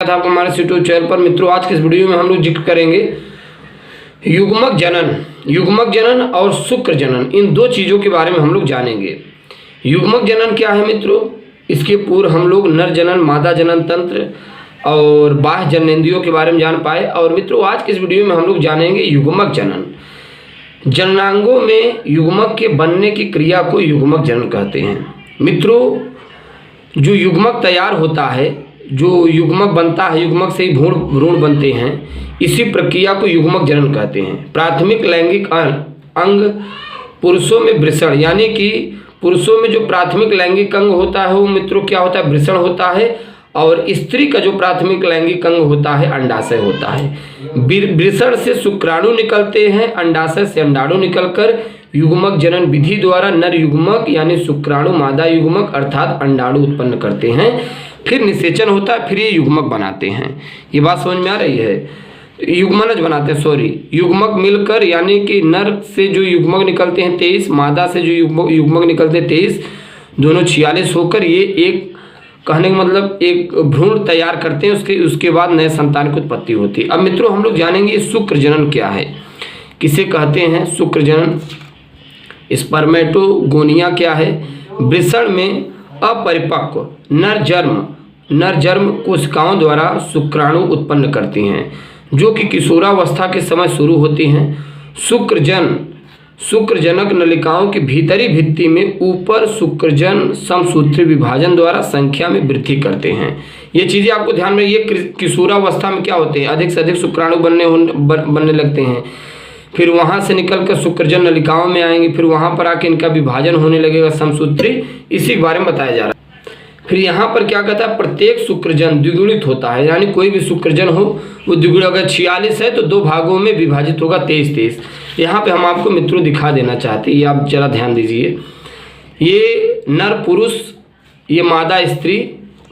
स्वागत है आपका हमारे यूट्यूब चैनल पर। मित्रों, आज के इस वीडियो में हम लोग जिक्र करेंगे युग्मक जनन और शुक्र जनन, इन दो चीज़ों के बारे में हम लोग जानेंगे। युग्मक जनन क्या है मित्रों, इसके पूर्व हम लोग नर जनन, मादा जनन तंत्र और बाह्य जननेंद्रियों के बारे में जान पाए। और मित्रों, आज के इस वीडियो में हम लोग जानेंगे युग्मक जनन। जननांगों में युग्मक के बनने की क्रिया को युग्मक जनन कहते हैं। मित्रों, जो युग्मक तैयार होता है, जो युग्मक बनता है, युग्मक से ही भ्रूण बनते हैं, इसी प्रक्रिया को युग्मक जनन कहते हैं। प्राथमिक लैंगिक अंग पुरुषों में वृषण, यानी कि पुरुषों में जो प्राथमिक लैंगिक अंग होता है वो मित्रों क्या होता है, वृषण होता है। और स्त्री का जो प्राथमिक लैंगिक अंग होता है अंडाशय होता है। वृषण से शुक्राणु निकलते हैं, अंडाशय से अंडाणु निकलकर युग्मक जनन विधि द्वारा नर युग्मक यानी शुक्राणु मादा युग्मक अर्थात अंडाणु उत्पन्न करते हैं। फिर निषेचन होता है, फिर ये युग्मक बनाते हैं। ये बात समझ में आ रही है? युग्मनज बनाते हैं, युग्मक मिलकर, यानी कि नर से जो युग्मक निकलते हैं 23, मादा से जो युग्मक निकलते हैं 23, दोनों 46 होकर ये एक, कहने का मतलब एक भ्रूण तैयार करते हैं। उसके बाद नए संतान की उत्पत्ति होती है। अब मित्रों, हम लोग जानेंगे शुक्र जनन क्या है, किसे कहते हैं शुक्र जनन। स्पर्मेटोगोनिया क्या है? वृषण में अपरिपक्व नर जर्म कोशिकाओं द्वारा शुक्राणु उत्पन्न करती हैं, जो कि किशोरावस्था के समय शुरू होती हैं। शुक्रजनक नलिकाओं की भीतरी भित्ति में ऊपर शुक्रजन समसूत्री विभाजन द्वारा संख्या में वृद्धि करते हैं। ये चीज़ें आपको ध्यान में, ये किशोरावस्था में क्या होते हैं, अधिक से अधिक शुक्राणु बनने लगते हैं। फिर वहाँ से निकलकर शुक्रजन नलिकाओं में आएंगे, फिर वहाँ पर आके इनका विभाजन होने लगेगा समसूत्री, इसी के बारे में बताया जा रहा है। फिर यहाँ पर क्या कहता है, प्रत्येक शुक्रजन द्विगुणित होता है, यानी कोई भी शुक्रजन हो वो द्विगुणित, अगर 46 है तो दो भागों में विभाजित होगा 23-23। यहाँ पे हम आपको मित्रों दिखा देना चाहते हैं, ये आप जरा ध्यान दीजिए। ये नर पुरुष, ये मादा स्त्री,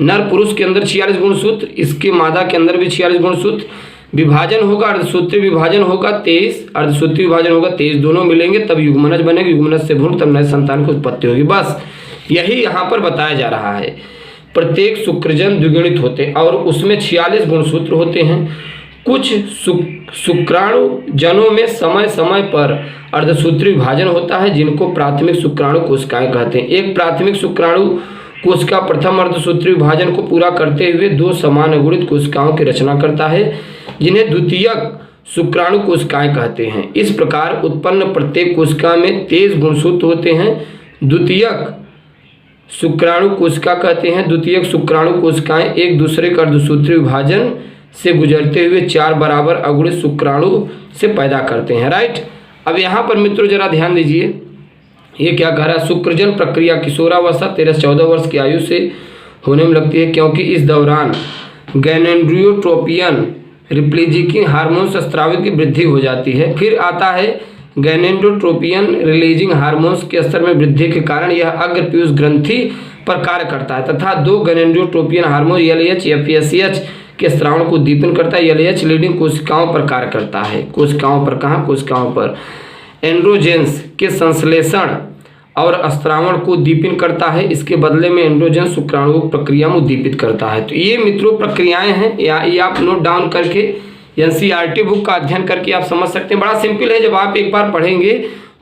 नर पुरुष के अंदर 46 गुणसूत्र, इसके मादा के अंदर भी 46 गुणसूत्र। विभाजन होगा, अर्धसूत्री विभाजन होगा 23, अर्धसूत्री विभाजन होगा 23, दोनों मिलेंगे तब युग्मनज बनेगा, युग्मनज से भ्रूण, तब नए संतान की उत्पत्ति होगी। बस यही यहाँ पर बताया जा रहा है। प्रत्येक शुक्रजन द्विगुणित होते हैं और उसमें 46 गुणसूत्र होते हैं। कुछ शुक्राणु जनों में समय समय पर अर्धसूत्री विभाजन होता है, जिनको प्राथमिक शुक्राणु कोशिकाएं कहते हैं। एक प्राथमिक शुक्राणु कोशिका प्रथम अर्धसूत्री विभाजन को पूरा करते हुए दो समान गुणित कोशिकाओं की रचना करता है, जिन्हें द्वितीयक शुक्राणु कोशिकाएं कहते हैं। इस प्रकार उत्पन्न प्रत्येक कोशिका में 23 गुणसूत्र होते हैं। द्वितीयक शुक्राणु कोशिका कहते हैं। द्वितीयक शुक्राणु कोशिकाएं एक दूसरे का अर्धसूत्री विभाजन से गुजरते हुए 4 बराबर अगुणित शुक्राणु से पैदा करते हैं। राइट, अब यहाँ पर मित्रों जरा ध्यान दीजिए, ये क्या कह रहा है, शुक्रजन प्रक्रिया किशोरावस्था 13-14 वर्ष की आयु से होने में लगती है, क्योंकि इस दौरान गैनेंड्रियोट्रोपियन रिप्लीजिंग हार्मोन स्रावित की वृद्धि हो जाती है। फिर आता है गैनेंड्रोट्रोपियन रिलीजिंग हार्मोन्स के स्तर में वृद्धि के कारण यह अग्र पीयूष ग्रंथि पर कार्य करता है तथा दो गैनेंड्रोट्रोपियन हार्मोन LH FSH के स्रावण को उद्दीपन करता है। LH लीडिंग कोशिकाओं पर कार्य करता है। कोशिकाओं पर, कहाँ, कोशिकाओं पर एंड्रोजेंस के संश्लेषण और स्त्रावण को उद्दीपन करता है। इसके बदले में एंड्रोजन शुक्राणु प्रक्रिया में उद्दीपित करता है। तो ये मित्रों प्रक्रियाएं हैं, ये आप नोट डाउन करके NCERT बुक का अध्ययन करके आप समझ सकते हैं। बड़ा सिंपल है, जब आप एक बार पढ़ेंगे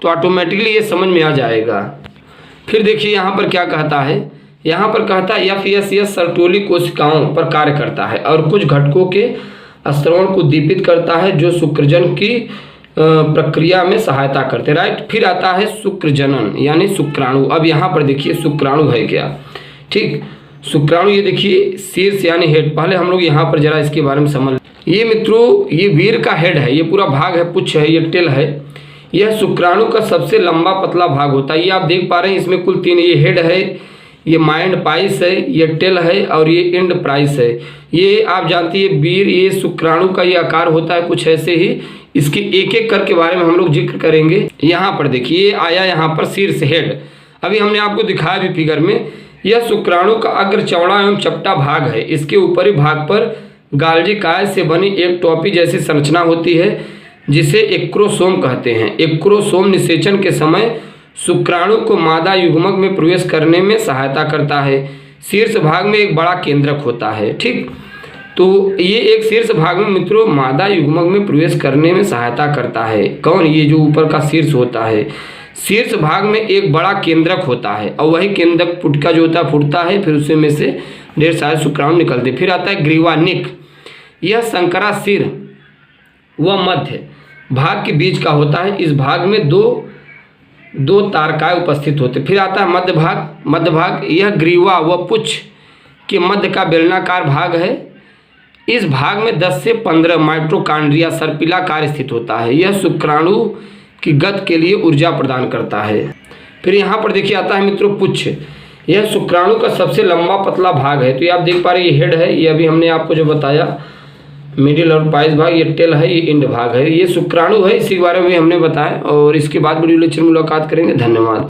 तो ऑटोमेटिकली ये समझ में आ जाएगा। फिर देखिए यहाँ पर क्या कहता है, यहाँ पर कहता है FSH सर्टोली कोशिकाओं पर कार्य करता है और कुछ घटकों के स्रावण को उद्दीपित करता है, जो शुक्रजन की प्रक्रिया में सहायता करते हैं। राइट, फिर आता है शुक्र जनन यानी शुक्राणु। अब यहाँ पर देखिए शुक्राणु है क्या, ठीक, शुक्राणु ये देखिए शीर्ष यानी हेड। पहले हम लोग यहाँ पर जरा इसके बारे में समझ, ये मित्रों ये वीर का हेड है, ये पूरा भाग है, पुच्छ है, ये टेल है। यह शुक्राणु का सबसे लंबा पतला भाग होता है। ये आप देख पा रहे हैं, इसमें कुल 3, ये हेड है, ये माइंड पाइस है, ये टेल है और ये एंड प्राइस है। ये आप जानती है वीर, ये शुक्राणु का ये आकार होता है कुछ ऐसे ही। इसके एक एक करके बारे में हम लोग जिक्र करेंगे। यहाँ पर देखिए आया यहाँ पर शीर्ष हेड, अभी हमने आपको दिखाया भी फिगर में। यह शुक्राणु का अग्र चौड़ा एवं चपटा भाग है। इसके ऊपरी भाग पर गाल्जी काय से बनी एक टोपी जैसी संरचना होती है, जिसे एक्रोसोम कहते हैं। एक्रोसोम निषेचन के समय शुक्राणु को मादा युग्मक में प्रवेश करने में सहायता करता है। शीर्ष भाग में एक बड़ा केंद्रक होता है। ठीक, तो ये एक शीर्ष भाग में मित्रों मादा युग्मक में प्रवेश करने में सहायता करता है। कौन? ये जो ऊपर का शीर्ष होता है, शीर्ष भाग में एक बड़ा केंद्रक होता है और वही केंद्रक पुटका जो होता है फूटता है, फिर उसमें में से ढेर सारे शुक्राणु निकलते। फिर आता है ग्रीवानिक, यह संकरासिर व मध्य भाग के बीच का होता है। इस भाग में दो तारकाएं उपस्थित होते। फिर आता है मध्य भाग, यह ग्रीवा व पुच्छ के मध्य का बेलनाकार भाग है। इस भाग में 10 से 15 माइटोकॉन्ड्रिया सर्पिलाकार स्थित होता है। यह शुक्राणु की गति के लिए ऊर्जा प्रदान करता है। फिर यहाँ पर देखिए आता है मित्रों पुच्छ, यह शुक्राणु का सबसे लंबा पतला भाग है। तो ये आप देख पा रहे हैं, ये हेड है, ये अभी हमने आपको जो बताया मिडिल और पाइस भाग, ये टेल है, ये इंड भाग है, ये शुक्राणु है, इसी के बारे में हमने बताया। और इसके बाद वीडियो लेक्चर में मुलाकात करेंगे। धन्यवाद।